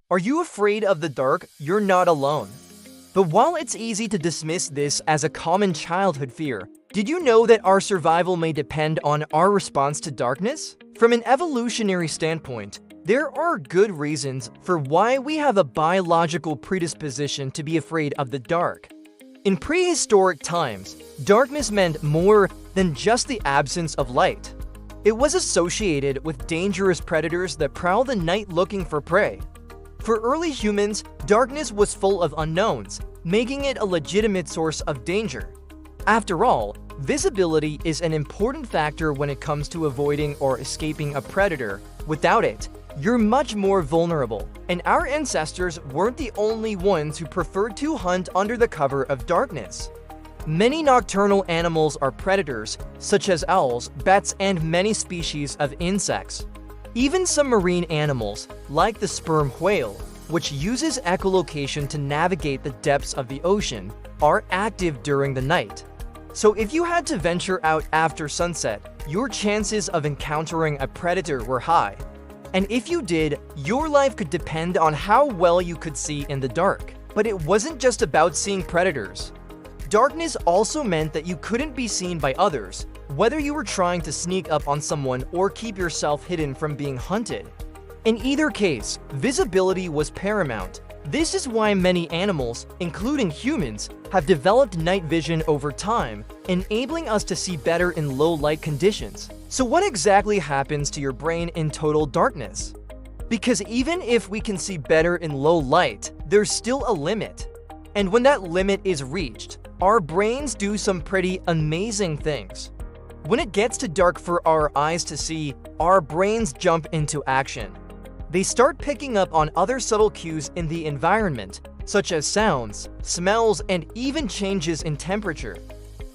Are you afraid of the dark? You're not alone. But while it's easy to dismiss this as a common childhood fear, did you know that our survival may depend on our response to darkness? From an evolutionary standpoint, there are good reasons for why we have a biological predisposition to be afraid of the dark. In prehistoric times, darkness meant more than just the absence of light. It was associated with dangerous predators that prowl the night looking for prey. For early humans, darkness was full of unknowns, making it a legitimate source of danger. After all, visibility is an important factor when it comes to avoiding or escaping a predator. Without it, you're much more vulnerable. And our ancestors weren't the only ones who preferred to hunt under the cover of darkness. Many nocturnal animals are predators, such as owls, bats, and many species of insects. Even some marine animals, like the sperm whale, which uses echolocation to navigate the depths of the ocean, are active during the night. So if you had to venture out after sunset, your chances of encountering a predator were high. And if you did, your life could depend on how well you could see in the dark. But it wasn't just about seeing predators. Darkness also meant that you couldn't be seen by others, whether you were trying to sneak up on someone or keep yourself hidden from being hunted. In either case, visibility was paramount. This is why many animals, including humans, have developed night vision over time, enabling us to see better in low light conditions. So what exactly happens to your brain in total darkness? Because even if we can see better in low light, there's still a limit. And when that limit is reached, our brains do some pretty amazing things. When it gets too dark for our eyes to see, our brains jump into action. They start picking up on other subtle cues in the environment, such as sounds, smells, and even changes in temperature.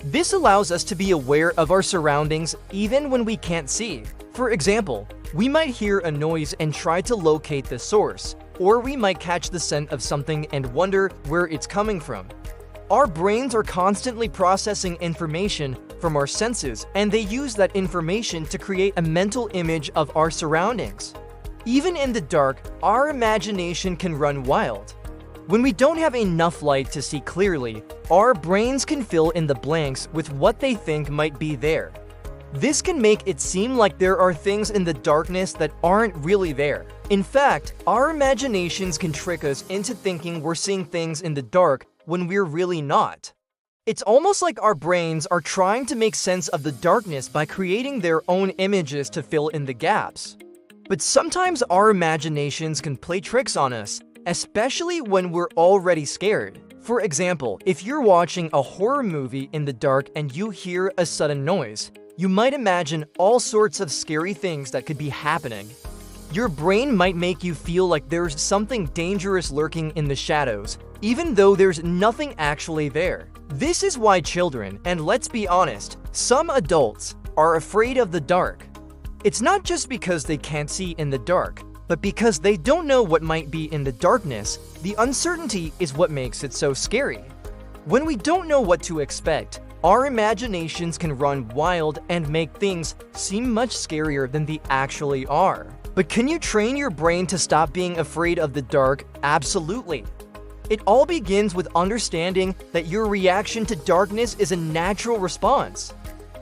This allows us to be aware of our surroundings even when we can't see. For example, we might hear a noise and try to locate the source, or we might catch the scent of something and wonder where it's coming from. Our brains are constantly processing information from our senses, and they use that information to create a mental image of our surroundings. Even in the dark, our imagination can run wild. When we don't have enough light to see clearly, our brains can fill in the blanks with what they think might be there. This can make it seem like there are things in the darkness that aren't really there. In fact, our imaginations can trick us into thinking we're seeing things in the dark when we're really not. It's almost like our brains are trying to make sense of the darkness by creating their own images to fill in the gaps. But sometimes our imaginations can play tricks on us, especially when we're already scared. For example, if you're watching a horror movie in the dark and you hear a sudden noise, you might imagine all sorts of scary things that could be happening. Your brain might make you feel like there's something dangerous lurking in the shadows, even though there's nothing actually there. This is why children, and let's be honest, some adults, are afraid of the dark. It's not just because they can't see in the dark, but because they don't know what might be in the darkness. The uncertainty is what makes it so scary. When we don't know what to expect, our imaginations can run wild and make things seem much scarier than they actually are. But can you train your brain to stop being afraid of the dark? Absolutely. It all begins with understanding that your reaction to darkness is a natural response.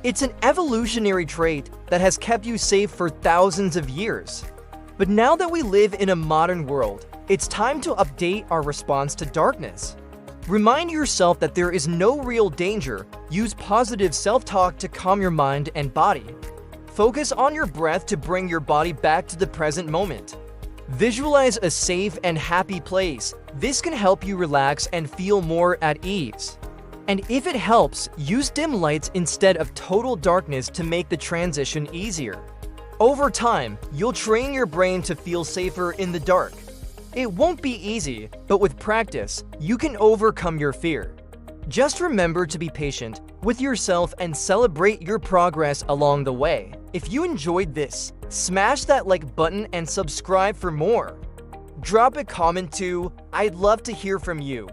It's an evolutionary trait that has kept you safe for thousands of years. But now that we live in a modern world, it's time to update our response to darkness. Remind yourself that there is no real danger. Use positive self-talk to calm your mind and body. Focus on your breath to bring your body back to the present moment. Visualize a safe and happy place. This can help you relax and feel more at ease. And if it helps, use dim lights instead of total darkness to make the transition easier. Over time, you'll train your brain to feel safer in the dark. It won't be easy, but with practice, you can overcome your fear. Just remember to be patient with yourself and celebrate your progress along the way. If you enjoyed this, smash that like button and subscribe for more. Drop a comment too. I'd love to hear from you.